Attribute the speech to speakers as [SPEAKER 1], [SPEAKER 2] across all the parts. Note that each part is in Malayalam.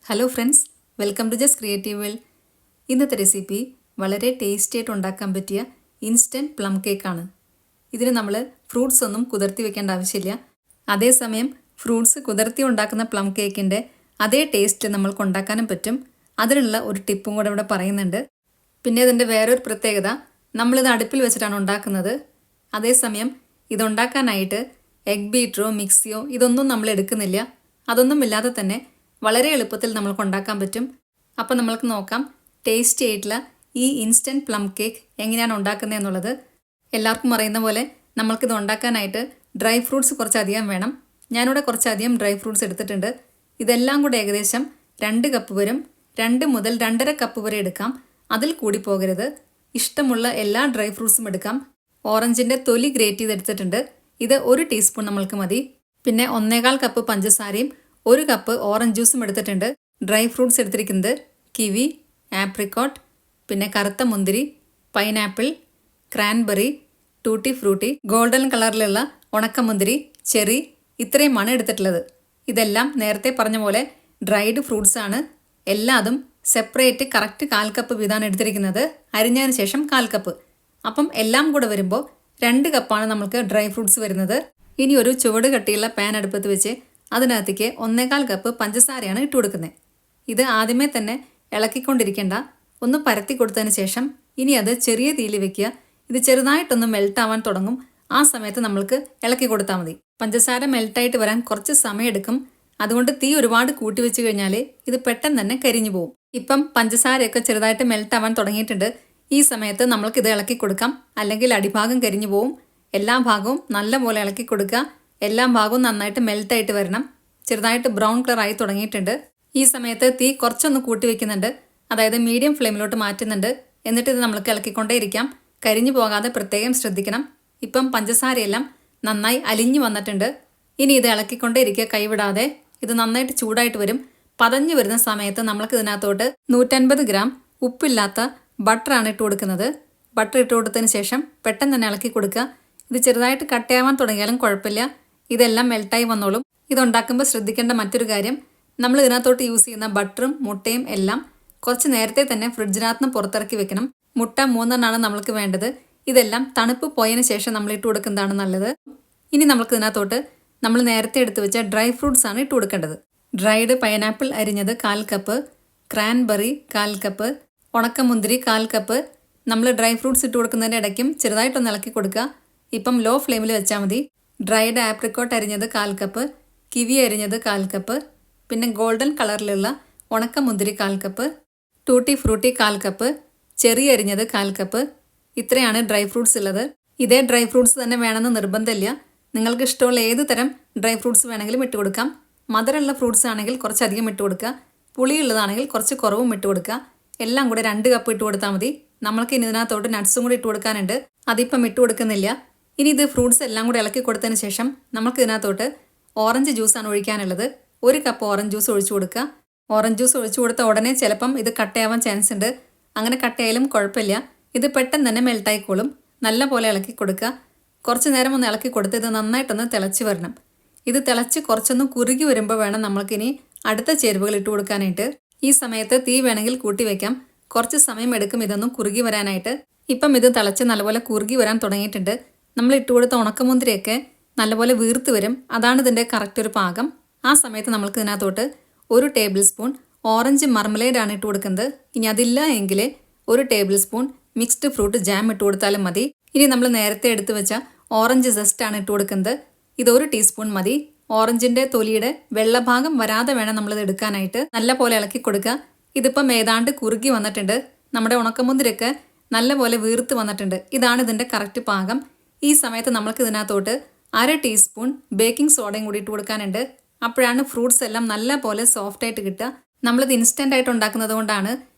[SPEAKER 1] Hello friends, welcome to just creative world. ഇന്നത്തെ റെസിപ്പി വളരെ ടേസ്റ്റി ആയിട്ട് ഉണ്ടാക്കാൻ പറ്റിയ ഇൻസ്റ്റൻറ്റ് പ്ലം കേക്കാണ്. ഇതിന് നമ്മൾ ഫ്രൂട്ട്സ് ഒന്നും കുതിർത്തി വെക്കേണ്ട ആവശ്യമില്ല. അതേസമയം ഫ്രൂട്ട്സ് കുതിർത്തി ഉണ്ടാക്കുന്ന പ്ലം കേക്കിൻ്റെ അതേ ടേസ്റ്റ് നമ്മൾക്ക് ഉണ്ടാക്കാനും പറ്റും. അതിനുള്ള ഒരു ടിപ്പും കൂടെ ഇവിടെ പറയുന്നുണ്ട്. പിന്നെ ഇതിൻ്റെ വേറൊരു പ്രത്യേകത, നമ്മളിത് അടുപ്പിൽ വെച്ചിട്ടാണ് ഉണ്ടാക്കുന്നത്. അതേസമയം ഇതുണ്ടാക്കാനായിട്ട് എഗ് ബീറ്ററോ മിക്സിയോ ഇതൊന്നും നമ്മൾ എടുക്കുന്നില്ല. അതൊന്നും ഇല്ലാതെ തന്നെ വളരെ എളുപ്പത്തിൽ നമ്മൾക്ക് ഉണ്ടാക്കാൻ പറ്റും. അപ്പോൾ നമ്മൾക്ക് നോക്കാം ടേസ്റ്റി ആയിട്ടുള്ള ഈ ഇൻസ്റ്റൻറ്റ് പ്ലം കേക്ക് എങ്ങനെയാണ് ഉണ്ടാക്കുന്നത് എന്നുള്ളത്. എല്ലാവർക്കും അറിയുന്ന പോലെ നമ്മൾക്കിത് ഉണ്ടാക്കാനായിട്ട് ഡ്രൈ ഫ്രൂട്ട്സ് കുറച്ചധികം വേണം. ഞാനിവിടെ കുറച്ചധികം ഡ്രൈ ഫ്രൂട്ട്സ് എടുത്തിട്ടുണ്ട്. ഇതെല്ലാം കൂടെ ഏകദേശം 2 കപ്പ് വരും. 2 മുതൽ 2.5 കപ്പ് വരെ എടുക്കാം. അതിൽ കൂടി പോകരുത്. ഇഷ്ടമുള്ള എല്ലാ ഡ്രൈ ഫ്രൂട്ട്സും എടുക്കാം. ഓറഞ്ചിൻ്റെ തൊലി ഗ്രേറ്റ് ചെയ്തെടുത്തിട്ടുണ്ട്. ഇത് 1 ടീസ്പൂൺ നമ്മൾക്ക് മതി. പിന്നെ 1.25 കപ്പ് പഞ്ചസാരയും 1 കപ്പ് ഓറഞ്ച് ജ്യൂസും എടുത്തിട്ടുണ്ട്. ഡ്രൈ ഫ്രൂട്ട്സ് എടുത്തിരിക്കുന്നത് കിവി, ആപ്രിക്കോട്ട്, പിന്നെ കറുത്ത മുന്തിരി, pineapple, cranberry, tutti Frooti, golden കളറിലുള്ള ഉണക്കമുന്തിരി, ചെറി, ഇത്രയുമാണ് എടുത്തിട്ടുള്ളത്. ഇതെല്ലാം നേരത്തെ പറഞ്ഞ പോലെ ഡ്രൈഡ് ഫ്രൂട്ട്സ് ആണ്. എല്ലാതും സെപ്പറേറ്റ് കറക്റ്റ് 1/4 കപ്പ് വീതമാണ് എടുത്തിരിക്കുന്നത്. അരിഞ്ഞതിന് ശേഷം 1/4 കപ്പ്. അപ്പം എല്ലാം കൂടെ വരുമ്പോൾ 2 കപ്പാണ് നമുക്ക് ഡ്രൈ ഫ്രൂട്ട്സ് വരുന്നത്. ഇനി ഒരു ചുവട് കട്ടിയുള്ള പാൻ അടുപ്പത്ത് വെച്ച് അതിനകത്തേക്ക് 1.25 കപ്പ് പഞ്ചസാരയാണ് ഇട്ട് കൊടുക്കുന്നത്. ഇത് ആദ്യമേ തന്നെ ഇളക്കിക്കൊണ്ടിരിക്കേണ്ട, ഒന്ന് പരത്തി കൊടുത്തതിന് ശേഷം ഇനി അത് ചെറിയ തീയിൽ വെക്കുക. ഇത് ചെറുതായിട്ടൊന്ന് മെൽട്ടാവാൻ തുടങ്ങും. ആ സമയത്ത് നമ്മൾക്ക് ഇളക്കി കൊടുത്താൽ മതി. പഞ്ചസാര മെൽട്ടായിട്ട് വരാൻ കുറച്ച് സമയമെടുക്കും. അതുകൊണ്ട് തീ ഒരുപാട് കൂട്ടി വെച്ച് കഴിഞ്ഞാൽ ഇത് പെട്ടെന്ന് തന്നെ കരിഞ്ഞു പോകും. ഇപ്പം പഞ്ചസാരയൊക്കെ ചെറുതായിട്ട് മെൽട്ടാവാൻ തുടങ്ങിയിട്ടുണ്ട്. ഈ സമയത്ത് നമ്മൾക്കിത് ഇളക്കി കൊടുക്കാം, അല്ലെങ്കിൽ അടിഭാഗം കരിഞ്ഞു പോവും. എല്ലാ ഭാഗവും നല്ലപോലെ ഇളക്കി കൊടുക്കുക. എല്ലാ ഭാഗവും നന്നായിട്ട് മെൽട്ടായിട്ട് വരണം. ചെറുതായിട്ട് ബ്രൗൺ കളർ ആയി തുടങ്ങിയിട്ടുണ്ട്. ഈ സമയത്ത് തീ കുറച്ചൊന്ന് കൂട്ടി വെക്കുന്നുണ്ട്, അതായത് മീഡിയം ഫ്ലെയിമിലോട്ട് മാറ്റുന്നുണ്ട്. എന്നിട്ട് ഇത് നമ്മൾക്ക് ഇളക്കിക്കൊണ്ടേ ഇരിക്കാം. കരിഞ്ഞു പോകാതെ പ്രത്യേകം ശ്രദ്ധിക്കണം. ഇപ്പം പഞ്ചസാരയെല്ലാം നന്നായി അലിഞ്ഞു വന്നിട്ടുണ്ട്. ഇനി ഇത് ഇളക്കിക്കൊണ്ടേ ഇരിക്കുക, കൈവിടാതെ. ഇത് നന്നായിട്ട് ചൂടായിട്ട് വരും. പതഞ്ഞു വരുന്ന സമയത്ത് നമ്മൾക്ക് ഇതിനകത്തോട്ട് 150 ഗ്രാം ഉപ്പില്ലാത്ത ബട്ടറാണ് ഇട്ട് കൊടുക്കുന്നത്. ബട്ടർ ഇട്ട് കൊടുത്തതിന് ശേഷം പെട്ടെന്ന് തന്നെ ഇളക്കി കൊടുക്കുക. ഇത് ചെറുതായിട്ട് കട്ടയാവാൻ തുടങ്ങിയാലും കുഴപ്പമില്ല, ഇതെല്ലാം മെൽട്ടായി വന്നോളും. ഇതുണ്ടാക്കുമ്പോൾ ശ്രദ്ധിക്കേണ്ട മറ്റൊരു കാര്യം, നമ്മൾ ഇതിനകത്തോട്ട് യൂസ് ചെയ്യുന്ന ബട്ടറും മുട്ടയും എല്ലാം കുറച്ച് നേരത്തെ തന്നെ ഫ്രിഡ്ജിനകത്ത് നിന്ന് പുറത്തിറക്കി വെക്കണം. മുട്ട 3 എണ്ണമാണ് നമ്മൾക്ക് വേണ്ടത്. ഇതെല്ലാം തണുപ്പ് പോയതിന് ശേഷം നമ്മൾ ഇട്ട് കൊടുക്കുന്നതാണ് നല്ലത്. ഇനി നമ്മൾക്ക് ഇതിനകത്തോട്ട് നമ്മൾ നേരത്തെ എടുത്തു വെച്ച ഡ്രൈ ഫ്രൂട്ട്സ് ആണ് ഇട്ട് കൊടുക്കേണ്ടത്. ഡ്രൈഡ് പൈനാപ്പിൾ അരിഞ്ഞത് 1/4 കപ്പ്, ക്രാൻബെറി 1/4 കപ്പ്, ഉണക്കമുന്തിരി 1/4 കപ്പ്. നമ്മൾ ഡ്രൈ ഫ്രൂട്ട്സ് ഇട്ട് കൊടുക്കുന്നതിൻ്റെ ഇടയ്ക്കും ചെറുതായിട്ടൊന്ന് ഇളക്കി കൊടുക്കുക. ഇപ്പം ലോ ഫ്ലെയിമിൽ വെച്ചാൽ മതി. ഡ്രൈഡ് ആപ്രിക്കോട്ട് അരിഞ്ഞത് 1/4 കപ്പ്, കിവി അരിഞ്ഞത് 1/4 കപ്പ്, പിന്നെ ഗോൾഡൻ കളറിലുള്ള ഉണക്കമുന്തിരി 1/4 cup, tutti Frooti 1/4 cup, cherry അരിഞ്ഞത് 1/4 കപ്പ്. ഇത്രയാണ് ഡ്രൈ ഫ്രൂട്ട്സ് ഉള്ളത്. ഇതേ ഡ്രൈ ഫ്രൂട്ട്സ് തന്നെ വേണമെന്ന് നിർബന്ധമില്ല. നിങ്ങൾക്ക് ഇഷ്ടമുള്ള ഏത് തരം ഡ്രൈ ഫ്രൂട്ട്സ് വേണമെങ്കിലും ഇട്ട് കൊടുക്കാം. മധുരമുള്ള ഫ്രൂട്ട്സ് ആണെങ്കിൽ കുറച്ചധികം ഇട്ട് കൊടുക്കുക. പുളിയുള്ളതാണെങ്കിൽ കുറച്ച് കുറവും ഇട്ട് കൊടുക്കുക. എല്ലാം കൂടെ 2 കപ്പ് ഇട്ട് കൊടുത്താൽ മതി. നമ്മൾക്ക് ഇനി ഇതിനകത്തോട്ട് നട്ട്സും കൂടി ഇട്ട് കൊടുക്കാനുണ്ട്. അതിപ്പം ഇട്ട് കൊടുക്കുന്നില്ല. ഇനി ഇത് ഫ്രൂട്ട്സ് എല്ലാം കൂടി ഇളക്കി കൊടുത്തതിന് ശേഷം നമുക്ക് ഇതിനകത്തോട്ട് ഓറഞ്ച് ജ്യൂസാണ് ഒഴിക്കാനുള്ളത്. 1 കപ്പ് ഓറഞ്ച് ജ്യൂസ് ഒഴിച്ചു കൊടുക്കുക. ഓറഞ്ച് ജ്യൂസ് ഒഴിച്ചു കൊടുത്ത ഉടനെ ചിലപ്പം ഇത് കട്ടയാവാൻ ചാൻസ് ഉണ്ട്. അങ്ങനെ കട്ടയായാലും കുഴപ്പമില്ല, ഇത് പെട്ടെന്ന് തന്നെ മെൽട്ടായിക്കോളും. നല്ല പോലെ ഇളക്കി കൊടുക്കുക. കുറച്ച് നേരം ഒന്ന് ഇളക്കി കൊടുത്ത് ഇത് നന്നായിട്ടൊന്ന് തിളച്ച് വരണം. ഇത് തിളച്ച് കുറച്ചൊന്ന് കുറുകി വരുമ്പോൾ വേണം നമ്മൾക്കിനി അടുത്ത ചേരുവകൾ ഇട്ട് കൊടുക്കാനായിട്ട്. ഈ സമയത്ത് തീ വേണമെങ്കിൽ കൂട്ടി വയ്ക്കാം. കുറച്ച് സമയം എടുക്കും ഇതൊന്നും കുറുകി വരാനായിട്ട്. ഇപ്പം ഇത് തിളച്ച് നല്ലപോലെ കുറുകി വരാൻ തുടങ്ങിയിട്ടുണ്ട്. നമ്മൾ ഇട്ട് കൊടുത്ത ഉണക്കമുന്തിരിയൊക്കെ നല്ലപോലെ വീർത്ത് വരും. അതാണ് ഇതിൻ്റെ കറക്റ്റ് ഒരു പാകം. ആ സമയത്ത് നമ്മൾക്ക് ഇതിനകത്തോട്ട് 1 ടേബിൾ സ്പൂൺ ഓറഞ്ച് മർമലേഡാണ് ഇട്ട് കൊടുക്കുന്നത്. ഇനി അതില്ല എങ്കിൽ 1 table spoon mixed fruit jam ഇട്ട് കൊടുത്താലും മതി. ഇനി നമ്മൾ നേരത്തെ എടുത്തു വെച്ച ഓറഞ്ച് ജസ്റ്റാണ് ഇട്ട് കൊടുക്കുന്നത്. ഇത് 1 ടീസ്പൂൺ മതി. ഓറഞ്ചിൻ്റെ തൊലിയുടെ വെള്ളഭാഗം വരാതെ വേണം നമ്മളിത് എടുക്കാനായിട്ട്. നല്ല പോലെ ഇളക്കി കൊടുക്കുക. ഇതിപ്പം ഏതാണ്ട് കുറുകി വന്നിട്ടുണ്ട്. നമ്മുടെ ഉണക്കമുന്തിരിയൊക്കെ നല്ലപോലെ വീർത്ത് വന്നിട്ടുണ്ട്. ഇതാണ് ഇതിൻ്റെ കറക്റ്റ് പാകം. ഈ സമയത്ത് നമ്മൾക്ക് ഇതിനകത്തോട്ട് 1/2 ടീസ്പൂൺ ബേക്കിംഗ് സോഡയും കൂടി ഇട്ട് കൊടുക്കാനുണ്ട്. അപ്പോഴാണ് ഫ്രൂട്ട്സ് എല്ലാം നല്ല പോലെ സോഫ്റ്റായിട്ട് കിട്ടുക. നമ്മളിത് ഇൻസ്റ്റൻ്റ് ആയിട്ട് ഉണ്ടാക്കുന്നത് കൊണ്ടാണ്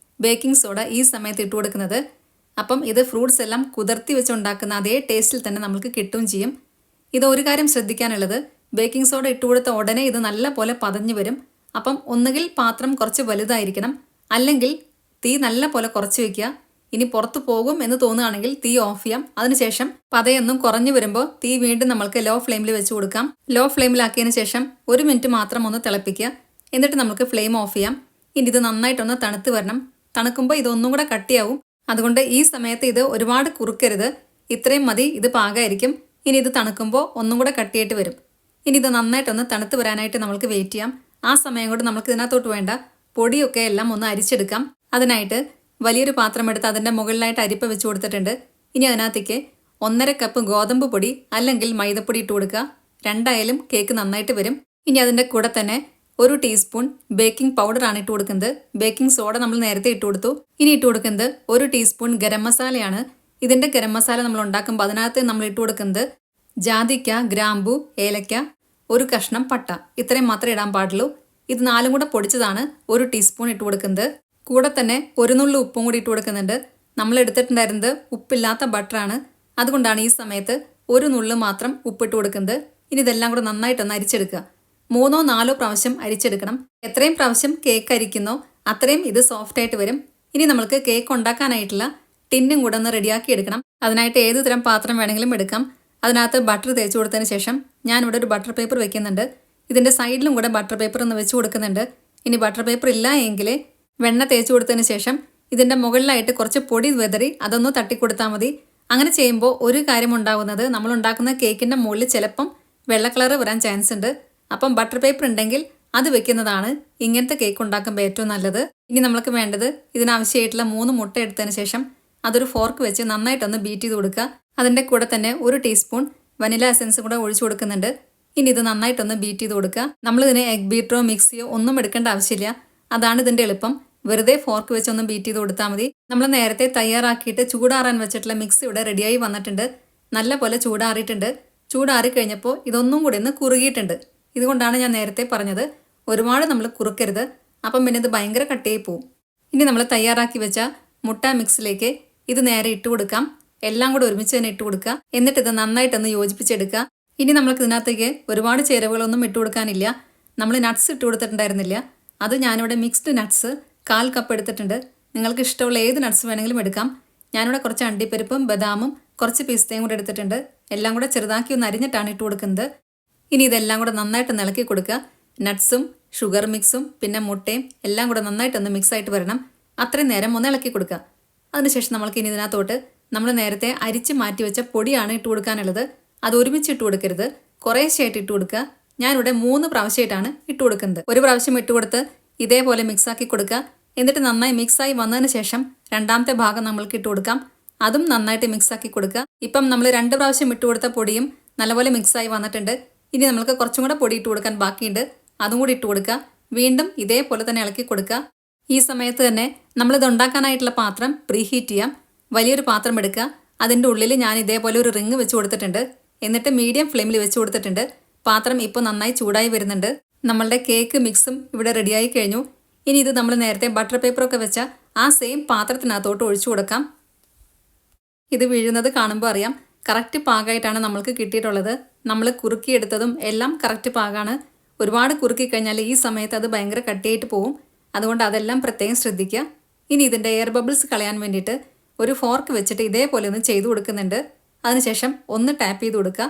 [SPEAKER 1] ബേക്കിംഗ് സോഡ ഈ സമയത്ത് ഇട്ട് കൊടുക്കുന്നത്. അപ്പം ഇത് ഫ്രൂട്ട്സ് എല്ലാം കുതിർത്തി വെച്ച് ഉണ്ടാക്കുന്ന അതേ ടേസ്റ്റിൽ തന്നെ നമുക്ക് കിട്ടുകയും ചെയ്യും. ഇത് ഒരു കാര്യം ശ്രദ്ധിക്കാനുള്ളത്, ബേക്കിംഗ് സോഡ ഇട്ട് കൊടുത്ത ഉടനെ ഇത് നല്ല പോലെ പതഞ്ഞു വരും. അപ്പം ഒന്നുകിൽ പാത്രം കുറച്ച് വലുതായിരിക്കണം, അല്ലെങ്കിൽ തീ നല്ല പോലെ കുറച്ച് വയ്ക്കുക. ഇനി പുറത്തു പോകും എന്ന് തോന്നുകയാണെങ്കിൽ തീ ഓഫ് ചെയ്യാം. അതിനുശേഷം പതയൊന്നും കുറഞ്ഞു വരുമ്പോൾ തീ വീണ്ടും നമ്മൾക്ക് ലോ ഫ്ലെയിമിൽ വെച്ച് കൊടുക്കാം. ലോ ഫ്ലെയിമിലാക്കിയതിന് ശേഷം 1 മിനിറ്റ് മാത്രം ഒന്ന് തിളപ്പിക്കുക. എന്നിട്ട് നമുക്ക് ഫ്ലെയിം ഓഫ് ചെയ്യാം. ഇനി ഇത് നന്നായിട്ടൊന്ന് തണുത്ത് വരണം. തണുക്കുമ്പോൾ ഇതൊന്നും കൂടെ കട്ടിയാവും. അതുകൊണ്ട് ഈ സമയത്ത് ഇത് ഒരുപാട് കുറുക്കരുത്. ഇത്രയും മതി, ഇത് പാകമായിരിക്കും. ഇനി ഇത് തണുക്കുമ്പോൾ ഒന്നും കൂടെ കട്ടിയായിട്ട് വരും. ഇനി ഇത് നന്നായിട്ടൊന്ന് തണുത്ത് വരാനായിട്ട് നമ്മൾക്ക് വെയിറ്റ് ചെയ്യാം. ആ സമയം കൊണ്ട് നമുക്ക് ഇതിനകത്തോട്ട് വേണ്ട പൊടിയൊക്കെ എല്ലാം ഒന്ന് അരിച്ചെടുക്കാം. അതിനായിട്ട് വലിയൊരു പാത്രം എടുത്ത് അതിൻ്റെ മുകളിലായിട്ട് അരിപ്പ വെച്ച് കൊടുത്തിട്ടുണ്ട്. ഇനി അതിനകത്തേക്ക് 1.5 കപ്പ് ഗോതമ്പ് പൊടി അല്ലെങ്കിൽ മൈദപ്പൊടി ഇട്ട് കൊടുക്കുക. രണ്ടായാലും കേക്ക് നന്നായിട്ട് വരും. ഇനി അതിൻ്റെ കൂടെ തന്നെ 1 ടീസ്പൂൺ ബേക്കിംഗ് പൗഡറാണ് ഇട്ട് കൊടുക്കുന്നത്. ബേക്കിംഗ് സോഡ നമ്മൾ നേരത്തെ ഇട്ട് കൊടുത്തു. ഇനി ഇട്ട് കൊടുക്കുന്നത് 1 ടീസ്പൂൺ ഗരം മസാലയാണ്. ഇതിൻ്റെ ഗരം മസാല നമ്മൾ ഉണ്ടാക്കുമ്പോൾ അതിനകത്ത് നമ്മൾ ഇട്ട് കൊടുക്കുന്നത് ജാതിക്ക, ഗ്രാമ്പു, ഏലക്ക, 1 കഷ്ണം പട്ട, ഇത്രയും മാത്രമേ ഇടാൻ പാടുള്ളൂ. ഇത് 4 കൂടെ പൊടിച്ചതാണ് 1 ടീസ്പൂൺ ഇട്ട് കൊടുക്കുന്നത്. കൂടെ തന്നെ 1 നുള്ളു ഉപ്പും കൂടി ഇട്ട് കൊടുക്കുന്നുണ്ട്. നമ്മൾ എടുത്തിട്ടുണ്ടായിരുന്നത് ഉപ്പില്ലാത്ത ബട്ടറാണ്. അതുകൊണ്ടാണ് ഈ സമയത്ത് 1 നുള്ളു മാത്രം ഉപ്പിട്ട് കൊടുക്കുന്നത്. ഇനി ഇതെല്ലാം കൂടെ നന്നായിട്ടൊന്ന് അരിച്ചെടുക്കുക. 3-4 പ്രാവശ്യം അരിച്ചെടുക്കണം. എത്രയും പ്രാവശ്യം കേക്ക് അരിക്കുന്നോ അത്രയും ഇത് സോഫ്റ്റ് ആയിട്ട് വരും. ഇനി നമ്മൾക്ക് കേക്ക് ഉണ്ടാക്കാനായിട്ടുള്ള ടിന്നും കൂടെ ഒന്ന് റെഡിയാക്കി എടുക്കണം. അതിനായിട്ട് ഏത് തരം പാത്രം വേണമെങ്കിലും എടുക്കാം. അതിനകത്ത് ബട്ടർ തേച്ച് കൊടുത്തതിന് ശേഷം ഞാനിവിടെ ഒരു ബട്ടർ പേപ്പർ വെക്കുന്നുണ്ട്. ഇതിൻ്റെ സൈഡിലും കൂടെ ബട്ടർ പേപ്പർ ഒന്ന് വെച്ച് കൊടുക്കുന്നുണ്ട്. ഇനി ബട്ടർ പേപ്പർ ഇല്ല എങ്കിൽ വെണ്ണ തേച്ച് കൊടുത്തതിന് ശേഷം ഇതിൻ്റെ മുകളിലായിട്ട് കുറച്ച് പൊടി വെതറി അതൊന്ന് തട്ടിക്കൊടുത്താൽ മതി. അങ്ങനെ ചെയ്യുമ്പോൾ ഒരു കാര്യം ഉണ്ടാകുന്നത്, നമ്മൾ ഉണ്ടാക്കുന്ന കേക്കിൻ്റെ മുകളിൽ ചിലപ്പം വെള്ള കളർ വരാൻ ചാൻസ് ഉണ്ട്. അപ്പം ബട്ടർ പേപ്പർ ഉണ്ടെങ്കിൽ അത് വെക്കുന്നതാണ് ഇങ്ങനത്തെ കേക്ക് ഉണ്ടാക്കുമ്പോൾ ഏറ്റവും നല്ലത്. ഇനി നമ്മൾക്ക് വേണ്ടത് ഇതിനാവശ്യമായിട്ടുള്ള 3 മുട്ട എടുത്തതിന് ശേഷം അതൊരു ഫോർക്ക് വെച്ച് നന്നായിട്ടൊന്ന് ബീറ്റ് ചെയ്ത് കൊടുക്കുക. അതിൻ്റെ കൂടെ തന്നെ 1 ടീസ്പൂൺ വനില എസൻസ് കൂടെ ഒഴിച്ചു കൊടുക്കുന്നുണ്ട്. ഇനി ഇത് നന്നായിട്ടൊന്ന് ബീറ്റ് ചെയ്ത് കൊടുക്കുക. നമ്മളിതിന് എഗ് ബീറ്ററോ മിക്സിയോ ഒന്നും എടുക്കേണ്ട ആവശ്യമില്ല. അതാണ് ഇതിൻ്റെ എളുപ്പം. വെറുതെ ഫോർക്ക് വെച്ച് ഒന്ന് ബീറ്റ് ചെയ്ത് കൊടുത്താൽ മതി. നമ്മൾ നേരത്തെ തയ്യാറാക്കിയിട്ട് ചൂടാറാൻ വെച്ചിട്ടുള്ള മിക്സ് ഇവിടെ റെഡിയായി വന്നിട്ടുണ്ട്. നല്ല പോലെ ചൂടാറിയിട്ടുണ്ട്. ചൂടാറി കഴിഞ്ഞപ്പോൾ ഇതൊന്നും കൂടി ഒന്ന് കുറുകിയിട്ടുണ്ട്. ഇതുകൊണ്ടാണ് ഞാൻ നേരത്തെ പറഞ്ഞത് ഒരുപാട് നമ്മൾ കുറുക്കരുത്, അപ്പം പിന്നെ ഇത് ഭയങ്കര കട്ടിയായി പോവും. ഇനി നമ്മൾ തയ്യാറാക്കി വെച്ച മുട്ട മിക്സിലേക്ക് ഇത് നേരെ ഇട്ട് കൊടുക്കാം. എല്ലാം കൂടെ ഒരുമിച്ച് തന്നെ ഇട്ട് കൊടുക്കുക. എന്നിട്ട് ഇത് നന്നായിട്ടൊന്ന് യോജിപ്പിച്ചെടുക്കുക. ഇനി നമ്മൾക്ക് ഇതിനകത്തേക്ക് ഒരുപാട് ചേരുവകളൊന്നും ഇട്ട് കൊടുക്കാനില്ല. നമ്മൾ നട്ട്സ് ഇട്ട് കൊടുത്തിട്ടുണ്ടായിരുന്നില്ല. അത് ഞാനിവിടെ മിക്സ്ഡ് നട്ട്സ് 1/4 കപ്പ് എടുത്തിട്ടുണ്ട്. നിങ്ങൾക്ക് ഇഷ്ടമുള്ള ഏത് നട്ട്സ് വേണമെങ്കിലും എടുക്കാം. ഞാനിവിടെ കുറച്ച് അണ്ടിപ്പരിപ്പും ബദാമും കുറച്ച് പിസ്തയും കൂടെ എടുത്തിട്ടുണ്ട്. എല്ലാം കൂടെ ചെറുതാക്കി ഒന്ന് അരിഞ്ഞിട്ടാണ് ഇട്ട് കൊടുക്കുന്നത്. ഇനി ഇതെല്ലാം കൂടെ നന്നായിട്ട് ഇളക്കി കൊടുക്കുക. നട്ട്സും ഷുഗർ മിക്സും പിന്നെ മുട്ടയും എല്ലാം കൂടെ നന്നായിട്ടൊന്ന് മിക്സ് ആയിട്ട് വരണം. അത്രയും നേരം ഒന്ന് ഇളക്കി കൊടുക്കുക. അതിനുശേഷം നമ്മൾക്ക് ഇനി ഇതിനകത്തോട്ട് നമ്മൾ നേരത്തെ അരിച്ച് മാറ്റി വെച്ച പൊടിയാണ് ഇട്ട് കൊടുക്കാനുള്ളത്. അത് ഒരുമിച്ച് ഇട്ട് കൊടുക്കരുത്, കുറേശ്ശായിട്ട് ഇട്ട് കൊടുക്കുക. ഞാനിവിടെ 3 പ്രാവശ്യമായിട്ടാണ് ഇട്ട് കൊടുക്കുന്നത്. ഒരു പ്രാവശ്യം ഇട്ട് കൊടുത്ത് ഇതേപോലെ മിക്സാക്കി കൊടുക്കുക. എന്നിട്ട് നന്നായി മിക്സായി വന്നതിന് ശേഷം രണ്ടാമത്തെ ഭാഗം നമ്മൾക്ക് ഇട്ട് കൊടുക്കാം. അതും നന്നായിട്ട് മിക്സാക്കി കൊടുക്കുക. ഇപ്പം നമ്മൾ 2 പ്രാവശ്യം ഇട്ട് കൊടുത്ത പൊടിയും നല്ലപോലെ മിക്സായി വന്നിട്ടുണ്ട്. ഇനി നമ്മൾക്ക് കുറച്ചും കൂടെ പൊടി ഇട്ട് കൊടുക്കാൻ ബാക്കിയുണ്ട്. അതും കൂടി ഇട്ട് കൊടുക്കുക. വീണ്ടും ഇതേപോലെ തന്നെ ഇളക്കി കൊടുക്കുക. ഈ സമയത്ത് തന്നെ നമ്മളിത് ഉണ്ടാക്കാനായിട്ടുള്ള പാത്രം പ്രീഹീറ്റ് ചെയ്യാം. വലിയൊരു പാത്രം എടുക്കുക. അതിൻ്റെ ഉള്ളിൽ ഞാൻ ഇതേപോലെ ഒരു റിങ് വെച്ച് കൊടുത്തിട്ടുണ്ട്. എന്നിട്ട് മീഡിയം ഫ്ലെയിമിൽ വെച്ച് കൊടുത്തിട്ടുണ്ട്. പാത്രം ഇപ്പോൾ നന്നായി ചൂടായി വരുന്നുണ്ട്. നമ്മളുടെ കേക്ക് മിക്സും ഇവിടെ റെഡിയായി കഴിഞ്ഞു. ഇനി ഇത് നമ്മൾ നേരത്തെ ബട്ടർ പേപ്പറൊക്കെ വെച്ച ആ സെയിം പാത്രത്തിനകത്തോട്ട് ഒഴിച്ചു കൊടുക്കാം. ഇത് വീഴുന്നത് കാണുമ്പോൾ അറിയാം കറക്റ്റ് പാകമായിട്ടാണ് നമ്മൾക്ക് കിട്ടിയിട്ടുള്ളത്. നമ്മൾ കുറുക്കിയെടുത്തതും എല്ലാം കറക്റ്റ് പാകമാണ്. ഒരുപാട് കുറുക്കി കഴിഞ്ഞാൽ ഈ സമയത്ത് അത് ഭയങ്കര കട്ടിയായിട്ട് പോവും. അതുകൊണ്ട് അതെല്ലാം പ്രത്യേകം ശ്രദ്ധിക്കുക. ഇനി ഇതിൻ്റെ എയർ ബബിൾസ് കളയാൻ വേണ്ടിയിട്ട് ഒരു ഫോർക്ക് വെച്ചിട്ട് ഇതേപോലെ ഒന്ന് ചെയ്തു കൊടുക്കുന്നുണ്ട്. അതിനുശേഷം ഒന്ന് ടാപ്പ് ചെയ്ത് കൊടുക്കുക.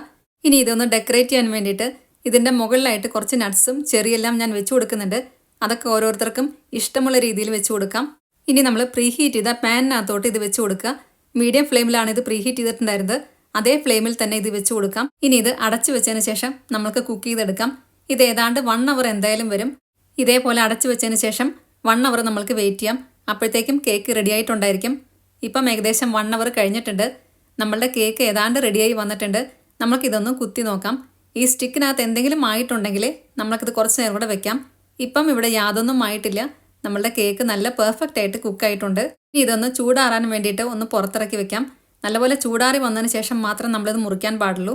[SPEAKER 1] ഇനി ഇതൊന്ന് ഡെക്കറേറ്റ് ചെയ്യാൻ വേണ്ടിയിട്ട് ഇതിൻ്റെ മുകളിലായിട്ട് കുറച്ച് നട്ട്സും ചെറിയെല്ലാം ഞാൻ വെച്ച് കൊടുക്കുന്നുണ്ട്. അതൊക്കെ ഓരോരുത്തർക്കും ഇഷ്ടമുള്ള രീതിയിൽ വെച്ച് കൊടുക്കാം. ഇനി നമ്മൾ പ്രീഹീറ്റ് ചെയ്ത പാനിനകത്തോട്ട് ഇത് വെച്ച് കൊടുക്കുക. മീഡിയം ഫ്ലെയിമിലാണ് ഇത് പ്രീഹീറ്റ് ചെയ്തിട്ടുണ്ടായിരുന്നത്. അതേ ഫ്ലെയിമിൽ തന്നെ ഇത് വെച്ച് കൊടുക്കാം. ഇനി ഇത് അടച്ചു വെച്ചതിന് ശേഷം നമുക്ക് കുക്ക് ചെയ്തെടുക്കാം. ഇത് ഏതാണ്ട് 1 അവർ എന്തായാലും വരും. ഇതേപോലെ അടച്ചു വെച്ചതിന് ശേഷം 1 അവർ നമ്മൾക്ക് വെയിറ്റ് ചെയ്യാം. അപ്പോഴത്തേക്കും കേക്ക് റെഡി ആയിട്ടുണ്ടായിരിക്കും. ഇപ്പം ഏകദേശം 1 അവർ കഴിഞ്ഞിട്ടുണ്ട്. നമ്മളുടെ കേക്ക് ഏതാണ്ട് റെഡിയായി വന്നിട്ടുണ്ട്. നമുക്കിതൊന്ന് കുത്തി നോക്കാം. ഈ സ്റ്റിക്കിനകത്ത് എന്തെങ്കിലും ആയിട്ടുണ്ടെങ്കിൽ നമ്മൾക്കിത് കുറച്ച് നേരം കൂടെ വെക്കാം. ഇപ്പം ഇവിടെ യാതൊന്നും ആയിട്ടില്ല. നമ്മളുടെ കേക്ക് നല്ല പെർഫെക്റ്റ് ആയിട്ട് കുക്കായിട്ടുണ്ട്. ഇനി ഇതൊന്ന് ചൂടാറാൻ വേണ്ടിയിട്ട് ഒന്ന് പുറത്തിറക്കി വെക്കാം. നല്ലപോലെ ചൂടാറി വന്നതിന് ശേഷം മാത്രം നമ്മളിത് മുറിക്കാൻ പാടുള്ളൂ.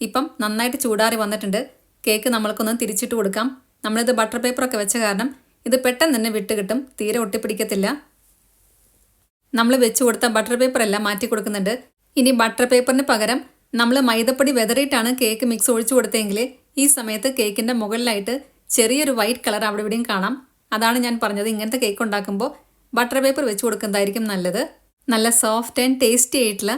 [SPEAKER 1] ഇപ്പം നന്നായിട്ട് ചൂടാറി വന്നിട്ടുണ്ട്. കേക്ക് നമ്മൾക്കൊന്ന് തിരിച്ചിട്ട് കൊടുക്കാം. നമ്മളിത് ബട്ടർ പേപ്പറൊക്കെ വെച്ച കാരണം ഇത് പെട്ടെന്ന് തന്നെ വിട്ട് കിട്ടും, തീരെ ഒട്ടിപ്പിടിക്കത്തില്ല. നമ്മൾ വെച്ച് കൊടുത്ത ബട്ടർ പേപ്പർ എല്ലാം മാറ്റി കൊടുക്കുന്നുണ്ട്. ഇനി ബട്ടർ പേപ്പറിന് പകരം നമ്മൾ മൈദപ്പൊടി വെതറിയിട്ടാണ് കേക്ക് മിക്സ് ഒഴിച്ചു കൊടുത്തതെങ്കിൽ ഈ സമയത്ത് കേക്കിൻ്റെ മുകളിലായിട്ട് ചെറിയൊരു വൈറ്റ് കളർ അവിടെ ഇവിടെയും കാണാം. അതാണ് ഞാൻ പറഞ്ഞത്, ഇങ്ങനത്തെ കേക്ക് ഉണ്ടാക്കുമ്പോൾ ബട്ടർ പേപ്പർ വെച്ച് കൊടുക്കുന്നതായിരിക്കും നല്ലത്. നല്ല സോഫ്റ്റ് ആൻഡ് ടേസ്റ്റി ആയിട്ടുള്ള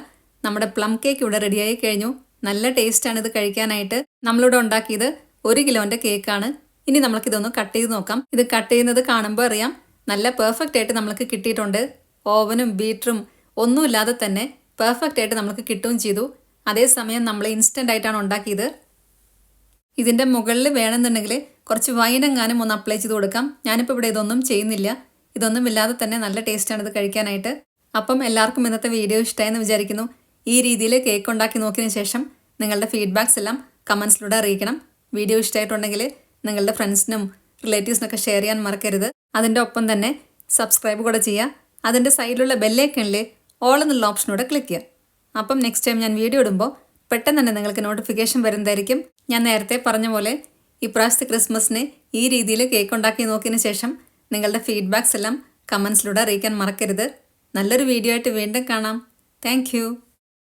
[SPEAKER 1] നമ്മുടെ പ്ലം കേക്ക് ഇവിടെ റെഡിയായി കഴിഞ്ഞു. നല്ല ടേസ്റ്റാണ് ഇത് കഴിക്കാനായിട്ട്. നമ്മളിവിടെ ഉണ്ടാക്കിയത് 1 കിലോൻ്റെ കേക്കാണ്. ഇനി നമുക്കിതൊന്ന് കട്ട് ചെയ്ത് നോക്കാം. ഇത് കട്ട് ചെയ്യുന്നത് കാണുമ്പോൾ അറിയാം നല്ല പെർഫെക്റ്റ് ആയിട്ട് നമുക്ക് കിട്ടിയിട്ടുണ്ട്. ഓവനും ബീറ്ററും ഒന്നുമില്ലാതെ തന്നെ പെർഫെക്റ്റ് ആയിട്ട് നമുക്ക് കിട്ടുകയും ചെയ്തു. അതേസമയം നമ്മൾ ഇൻസ്റ്റൻ്റ് ആയിട്ടാണ് ഉണ്ടാക്കിയത്. ഇതിൻ്റെ മുകളിൽ വേണമെന്നുണ്ടെങ്കിൽ കുറച്ച് വൈനെങ്ങാനും ഒന്ന് അപ്ലൈ ചെയ്ത് കൊടുക്കാം. ഞാനിപ്പോൾ ഇവിടെ ഇതൊന്നും ചെയ്യുന്നില്ല. ഇതൊന്നും ഇല്ലാതെ തന്നെ നല്ല ടേസ്റ്റാണ് ഇത് കഴിക്കാനായിട്ട്. അപ്പം എല്ലാവർക്കും ഇന്നത്തെ വീഡിയോ ഇഷ്ടമായെന്ന് വിചാരിക്കുന്നു. ഈ രീതിയിൽ കേക്ക് ഉണ്ടാക്കി നോക്കിയതിന് ശേഷം നിങ്ങളുടെ ഫീഡ്ബാക്സ് എല്ലാം കമൻസിലൂടെ അറിയിക്കണം. വീഡിയോ ഇഷ്ടമായിട്ടുണ്ടെങ്കിൽ നിങ്ങളുടെ ഫ്രണ്ട്സിനും റിലേറ്റീവ്സിനൊക്കെ ഷെയർ ചെയ്യാൻ മറക്കരുത്. അതിൻ്റെ ഒപ്പം തന്നെ സബ്സ്ക്രൈബ് കൂടെ ചെയ്യുക. അതിൻ്റെ സൈഡിലുള്ള ബെല്ലൈക്കണിൽ ഓൾ എന്നുള്ള ഓപ്ഷനൂടെ ക്ലിക്ക് ചെയ്യുക. അപ്പം നെക്സ്റ്റ് ടൈം ഞാൻ വീഡിയോ ഇടുമ്പോൾ പെട്ടെന്ന് തന്നെ നിങ്ങൾക്ക് നോട്ടിഫിക്കേഷൻ വരുന്നതായിരിക്കും. ഞാൻ നേരത്തെ പറഞ്ഞ പോലെ ഇപ്രാവശ്യത്തെ ക്രിസ്മസിന് ഈ രീതിയിൽ കേക്ക് ഉണ്ടാക്കി നോക്കിയതിന് ശേഷം നിങ്ങളുടെ ഫീഡ്ബാക്സ് എല്ലാം കമൻസിലൂടെ അറിയിക്കാൻ മറക്കരുത്. നല്ലൊരു വീഡിയോ ആയിട്ട് വീണ്ടും കാണാം. താങ്ക്